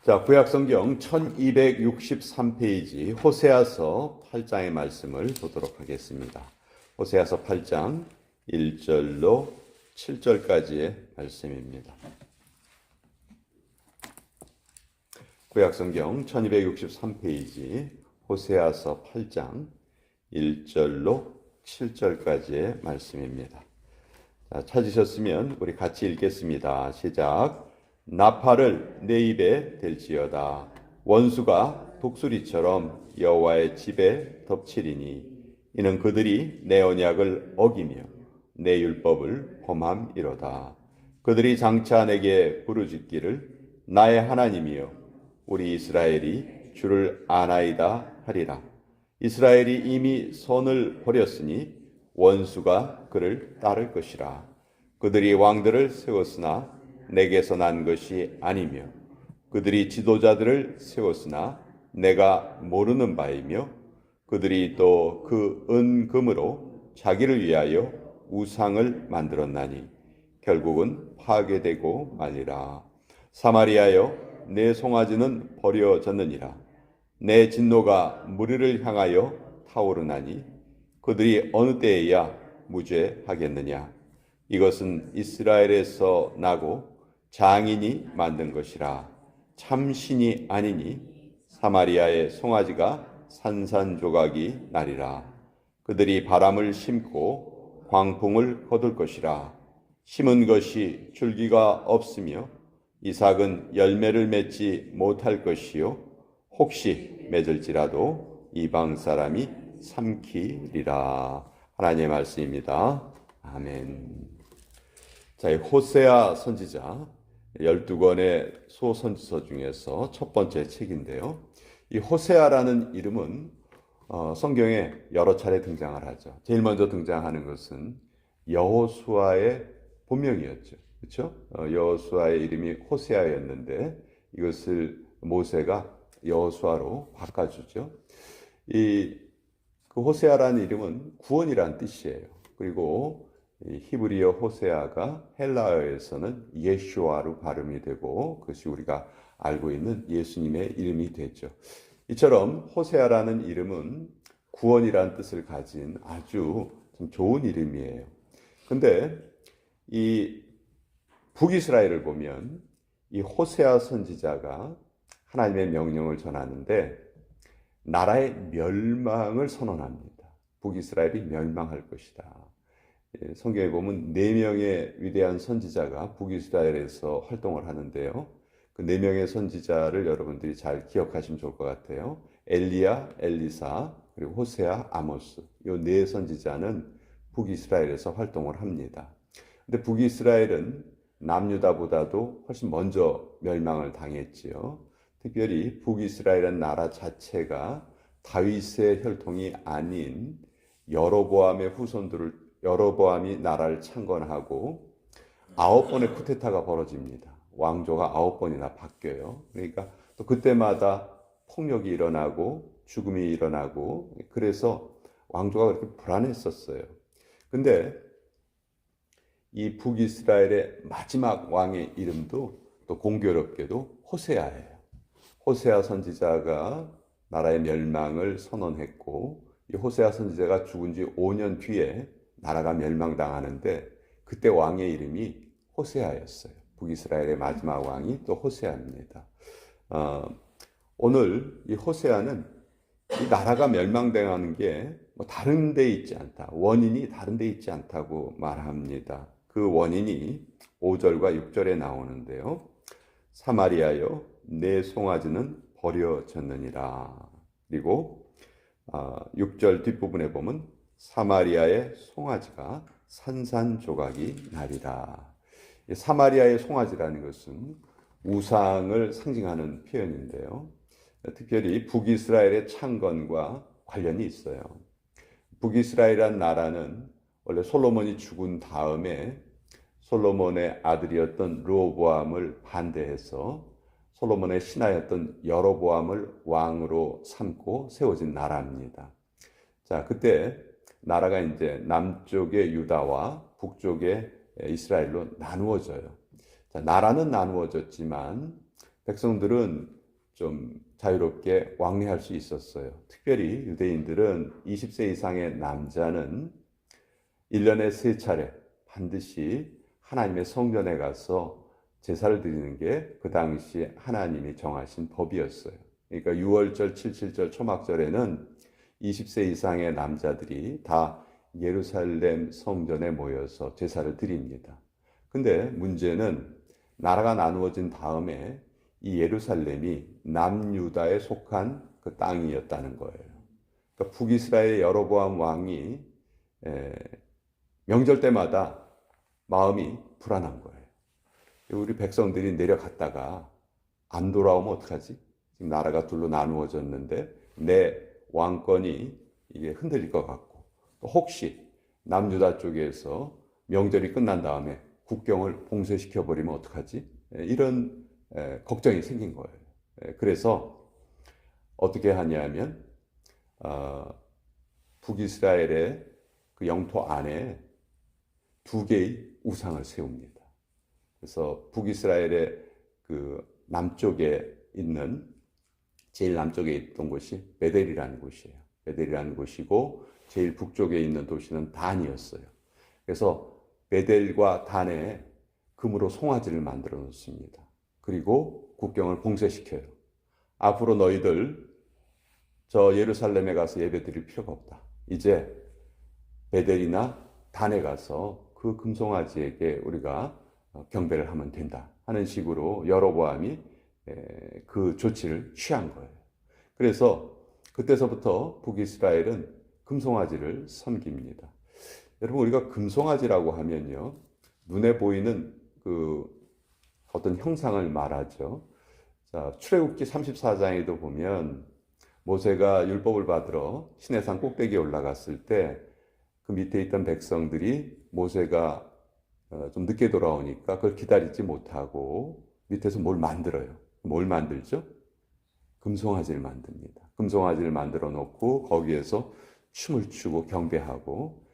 자, 구약성경 1263페이지 호세아서 8장의 말씀을 보도록 하겠습니다. 호세아서 8장 1절로 7절까지의 말씀입니다. 구약성경 1263페이지 호세아서 8장 1절로 7절까지의 말씀입니다. 자, 찾으셨으면 우리 같이 읽겠습니다. 시작. 나팔을 내 입에 댈지어다. 원수가 독수리처럼 여호와의 집에 덮치리니 이는 그들이 내 언약을 어기며 내 율법을 범함이로다. 그들이 장차 내게 부르짖기를 나의 하나님이여 우리 이스라엘이 주를 아나이다 하리라. 이스라엘이 이미 선을 버렸으니 원수가 그를 따를 것이라. 그들이 왕들을 세웠으나 내게서 난 것이 아니며 그들이 지도자들을 세웠으나 내가 모르는 바이며 그들이 또 그 은금으로 자기를 위하여 우상을 만들었나니 결국은 파괴되고 말리라. 사마리아여 내 송아지는 버려졌느니라. 내 진노가 무리를 향하여 타오르나니 그들이 어느 때에야 무죄하겠느냐. 이것은 이스라엘에서 나고 장인이 만든 것이라. 참신이 아니니 사마리아의 송아지가 산산조각이 나리라. 그들이 바람을 심고 광풍을 거둘 것이라. 심은 것이 줄기가 없으며 이삭은 열매를 맺지 못할 것이요 혹시 맺을지라도 이방 사람이 삼키리라. 하나님의 말씀입니다. 아멘. 자, 호세아 선지자 12권의 소선지서 중에서 첫 번째 책인데요. 이 호세아라는 이름은 성경에 여러 차례 등장을 하죠. 제일 먼저 등장하는 것은 여호수아의 본명이었죠. 그렇죠? 여호수아의 이름이 호세아였는데 이것을 모세가 여호수아로 바꿔주죠. 그 호세아라는 이름은 구원이라는 뜻이에요. 그리고 히브리어 호세아가 헬라어에서는 예슈아로 발음이 되고 그것이 우리가 알고 있는 예수님의 이름이 되죠. 이처럼 호세아라는 이름은 구원이라는 뜻을 가진 아주 좀 좋은 이름이에요. 근데 이 북이스라엘을 보면 이 호세아 선지자가 하나님의 명령을 전하는데 나라의 멸망을 선언합니다. 북이스라엘이 멸망할 것이다. 성경에 보면 4명의 위대한 선지자가 북이스라엘에서 활동을 하는데요. 그 4명의 선지자를 여러분들이 잘 기억하시면 좋을 것 같아요. 엘리야, 엘리사, 그리고 호세아, 아모스. 이 4 선지자는 북이스라엘에서 활동을 합니다. 근데 북이스라엘은 남유다보다도 훨씬 먼저 멸망을 당했지요. 특별히 북이스라엘은 나라 자체가 다윗의 혈통이 아닌 여로보암이 나라를 창건하고 9번의 쿠데타가 벌어집니다. 왕조가 9번이나 바뀌어요. 그러니까 또 그때마다 폭력이 일어나고 죽음이 일어나고 그래서 왕조가 그렇게 불안했었어요. 근데 이 북이스라엘의 마지막 왕의 이름도 또 공교롭게도 호세아예요. 호세아 선지자가 나라의 멸망을 선언했고 이 호세아 선지자가 죽은 지 5년 뒤에 나라가 멸망당하는데 그때 왕의 이름이 호세아였어요. 북이스라엘의 마지막 왕이 또 호세아입니다. 오늘 이 호세아는 이 나라가 멸망당하는 게 뭐 다른 데 있지 않다. 원인이 다른 데 있지 않다고 말합니다. 그 원인이 5절과 6절에 나오는데요. 사마리아여 내 송아지는 버려졌느니라. 그리고 6절 뒷부분에 보면 사마리아의 송아지가 산산조각이 나리라. 사마리아의 송아지라는 것은 우상을 상징하는 표현인데요. 특별히 북이스라엘의 창건과 관련이 있어요. 북이스라엘이라는 나라는 원래 솔로몬이 죽은 다음에 솔로몬의 아들이었던 르호보암을 반대해서 솔로몬의 신하였던 여로보암을 왕으로 삼고 세워진 나라입니다. 자, 그때 나라가 이제 남쪽의 유다와 북쪽의 이스라엘로 나누어져요. 자, 나라는 나누어졌지만 백성들은 좀 자유롭게 왕래할 수 있었어요. 특별히 유대인들은 20세 이상의 남자는 1년에 3차례 반드시 하나님의 성전에 가서 제사를 드리는 게 그 당시 하나님이 정하신 법이었어요. 그러니까 6월절, 7.7절, 초막절에는 20세 이상의 남자들이 다 예루살렘 성전에 모여서 제사를 드립니다. 근데 문제는 나라가 나누어진 다음에 이 예루살렘이 남유다에 속한 그 땅이었다는 거예요. 그러니까 북이스라엘 여로보암 왕이 명절 때마다 마음이 불안한 거예요. 우리 백성들이 내려갔다가 안 돌아오면 어떡하지? 지금 나라가 둘로 나누어졌는데 내 왕권이 이게 흔들릴 것 같고, 또 혹시 남유다 쪽에서 명절이 끝난 다음에 국경을 봉쇄시켜 버리면 어떡하지? 이런 걱정이 생긴 거예요. 그래서 어떻게 하냐면 북이스라엘의 그 영토 안에 2개의 우상을 세웁니다. 그래서 북이스라엘의 그 남쪽에 있는 제일 남쪽에 있던 곳이 베델이라는 곳이에요. 베델이라는 곳이고 제일 북쪽에 있는 도시는 단이었어요. 그래서 베델과 단에 금으로 송아지를 만들어 놓습니다. 그리고 국경을 봉쇄시켜요. 앞으로 너희들 저 예루살렘에 가서 예배드릴 필요가 없다. 이제 베델이나 단에 가서 그 금송아지에게 우리가 경배를 하면 된다 하는 식으로 여로보암이 그 조치를 취한 거예요. 그래서 그때서부터 북이스라엘은 금송아지를 섬깁니다. 여러분, 우리가 금송아지라고 하면요, 눈에 보이는 그 어떤 형상을 말하죠. 자, 출애굽기 34장에도 보면 모세가 율법을 받으러 시내산 꼭대기에 올라갔을 때 그 밑에 있던 백성들이 모세가 좀 늦게 돌아오니까 그걸 기다리지 못하고 밑에서 뭘 만들어요. 뭘 만들죠? 금송아지를 만듭니다. 금송아지를 만들어 놓고 거기에서 춤을 추고 경배하고,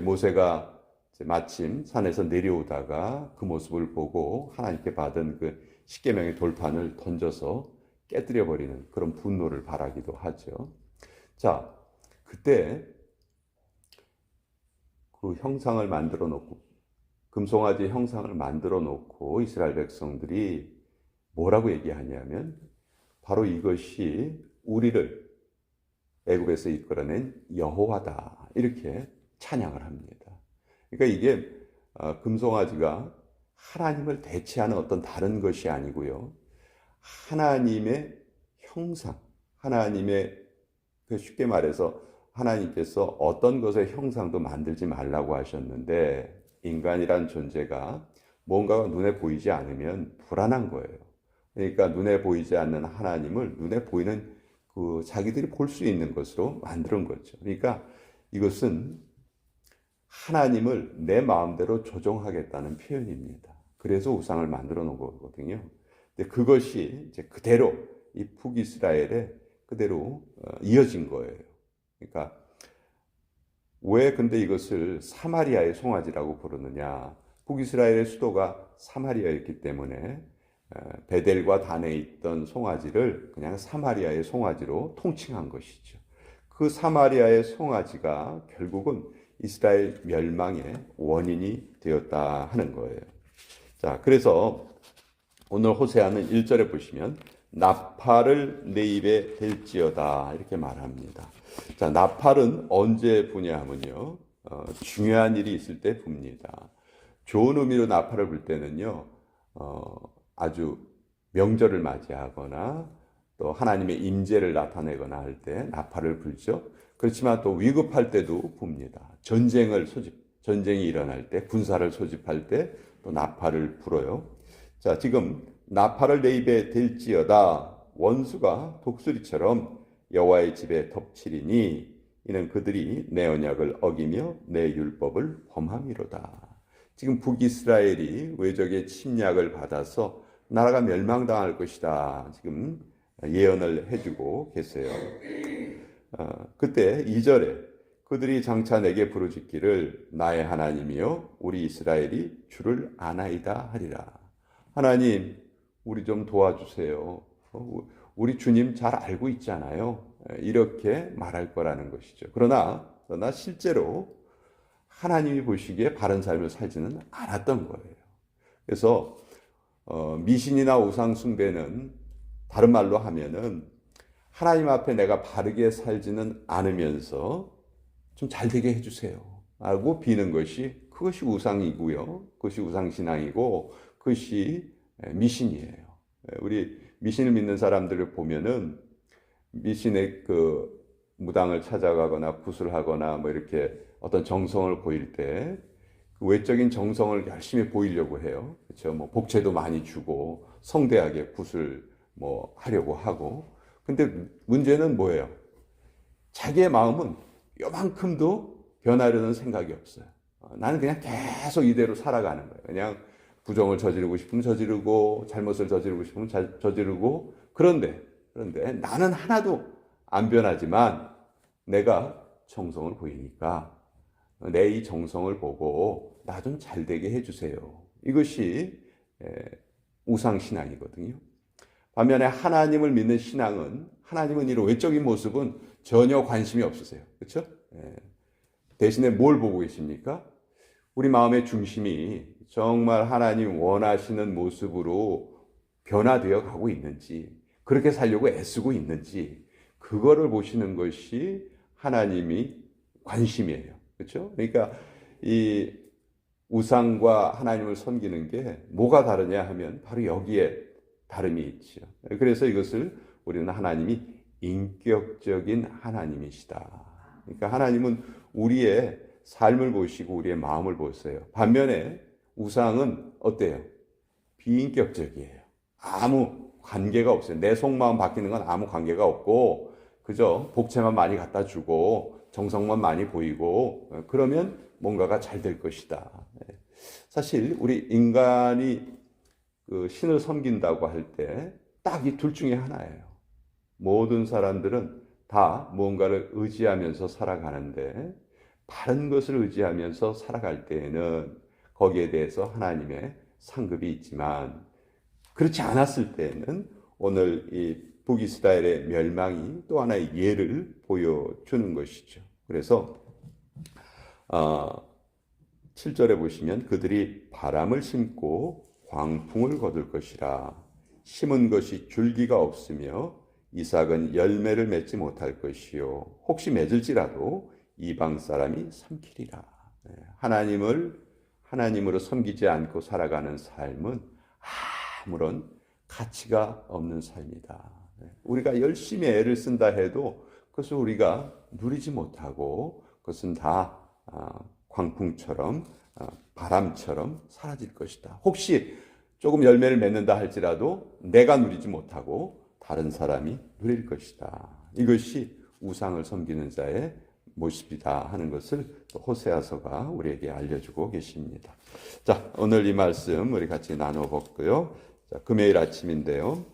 모세가 마침 산에서 내려오다가 그 모습을 보고 하나님께 받은 그 십계명의 돌판을 던져서 깨뜨려 버리는 그런 분노를 발하기도 하죠. 자, 그때 그 형상을 만들어 놓고, 금송아지 형상을 만들어 놓고 이스라엘 백성들이 뭐라고 얘기하냐면 바로 이것이 우리를 애굽에서 이끌어낸 여호와다, 이렇게 찬양을 합니다. 그러니까 이게 금송아지가 하나님을 대체하는 어떤 다른 것이 아니고요, 하나님의 형상, 하나님의, 쉽게 말해서 하나님께서 어떤 것의 형상도 만들지 말라고 하셨는데, 인간이란 존재가 뭔가가 눈에 보이지 않으면 불안한 거예요. 그러니까 눈에 보이지 않는 하나님을 눈에 보이는 그 자기들이 볼 수 있는 것으로 만드는 거죠. 그러니까 이것은 하나님을 내 마음대로 조종하겠다는 표현입니다. 그래서 우상을 만들어 놓은 거거든요. 근데 그것이 이제 그대로 이 북이스라엘에 그대로 이어진 거예요. 그러니까 왜 근데 이것을 사마리아의 송아지라고 부르느냐? 북이스라엘의 수도가 사마리아였기 때문에 베델과 단에 있던 송아지를 그냥 사마리아의 송아지로 통칭한 것이죠. 그 사마리아의 송아지가 결국은 이스라엘 멸망의 원인이 되었다 하는 거예요. 자, 그래서 오늘 호세아는 1절에 보시면 나팔을 내 입에 댈지어다, 이렇게 말합니다. 자, 나팔은 언제 부냐 하면요, 중요한 일이 있을 때 붑니다. 좋은 의미로 나팔을 불 때는요, 아주 명절을 맞이하거나 또 하나님의 임재를 나타내거나 할 때 나팔을 불죠. 그렇지만 또 위급할 때도 붑니다. 전쟁이 일어날 때, 군사를 소집할 때 또 나팔을 불어요. 자, 지금 나팔을 내 입에 댈지어다, 원수가 독수리처럼 여호와의 집에 덮치리니 이는 그들이 내 언약을 어기며 내 율법을 범함이로다. 지금 북이스라엘이 외적의 침략을 받아서 나라가 멸망당할 것이다, 지금 예언을 해주고 계세요. 그때 2절에 그들이 장차 내게 부르짖기를 나의 하나님이여 우리 이스라엘이 주를 아나이다 하리라. 하나님, 우리 좀 도와주세요. 우리 주님 잘 알고 있잖아요. 이렇게 말할 거라는 것이죠. 그러나 실제로 하나님이 보시기에 바른 삶을 살지는 않았던 거예요. 그래서 미신이나 우상 숭배는 다른 말로 하면은 하나님 앞에 내가 바르게 살지는 않으면서 좀 잘 되게 해주세요 하고 비는 것이, 그것이 우상이고요. 그것이 우상신앙이고 그것이 미신이에요. 우리 미신을 믿는 사람들을 보면은 미신의 그 무당을 찾아가거나 구슬하거나 뭐 이렇게 어떤 정성을 보일 때 그 외적인 정성을 열심히 보이려고 해요. 그렇죠? 뭐 복채도 많이 주고 성대하게 구슬 뭐 하려고 하고. 근데 문제는 뭐예요? 자기의 마음은 요만큼도 변하려는 생각이 없어요. 나는 그냥 계속 이대로 살아가는 거예요. 그냥 부정을 저지르고 싶으면 저지르고 잘못을 저지르고 싶으면 저지르고. 그런데 나는 하나도 안 변하지만 내가 정성을 보이니까 내 이 정성을 보고 나 좀 잘되게 해주세요. 이것이 우상신앙이거든요. 반면에 하나님을 믿는 신앙은, 하나님은 이런 외적인 모습은 전혀 관심이 없으세요. 그렇죠? 대신에 뭘 보고 계십니까? 우리 마음의 중심이 정말 하나님 원하시는 모습으로 변화되어 가고 있는지, 그렇게 살려고 애쓰고 있는지, 그거를 보시는 것이 하나님이 관심이에요. 그렇죠? 그러니까 이 우상과 하나님을 섬기는 게 뭐가 다르냐 하면 바로 여기에 다름이 있죠. 그래서 이것을 우리는 하나님이 인격적인 하나님이시다. 그러니까 하나님은 우리의 삶을 보시고 우리의 마음을 보세요. 반면에 우상은 어때요? 비인격적이에요. 아무 관계가 없어요. 내 속마음 바뀌는 건 아무 관계가 없고 그저 복채만 많이 갖다 주고 정성만 많이 보이고 그러면 뭔가가 잘 될 것이다. 사실 우리 인간이 그 신을 섬긴다고 할 때 딱 이 둘 중에 하나예요. 모든 사람들은 다 무언가를 의지하면서 살아가는데 다른 것을 의지하면서 살아갈 때에는 거기에 대해서 하나님의 상급이 있지만, 그렇지 않았을 때에는 오늘 이 북이스라엘의 멸망이 또 하나의 예를 보여주는 것이죠. 그래서 7절에 보시면 그들이 바람을 심고 광풍을 거둘 것이라. 심은 것이 줄기가 없으며 이삭은 열매를 맺지 못할 것이요 혹시 맺을지라도 이방 사람이 삼키리라. 하나님으로 섬기지 않고 살아가는 삶은 아무런 가치가 없는 삶이다. 우리가 열심히 애를 쓴다 해도 그것을 우리가 누리지 못하고 그것은 다 광풍처럼 바람처럼 사라질 것이다. 혹시 조금 열매를 맺는다 할지라도 내가 누리지 못하고 다른 사람이 누릴 것이다. 이것이 우상을 섬기는 자의 모습이다 하는 것을 호세아서가 우리에게 알려주고 계십니다. 자, 오늘 이 말씀 우리 같이 나눠 볼고요. 자, 금요일 아침인데요.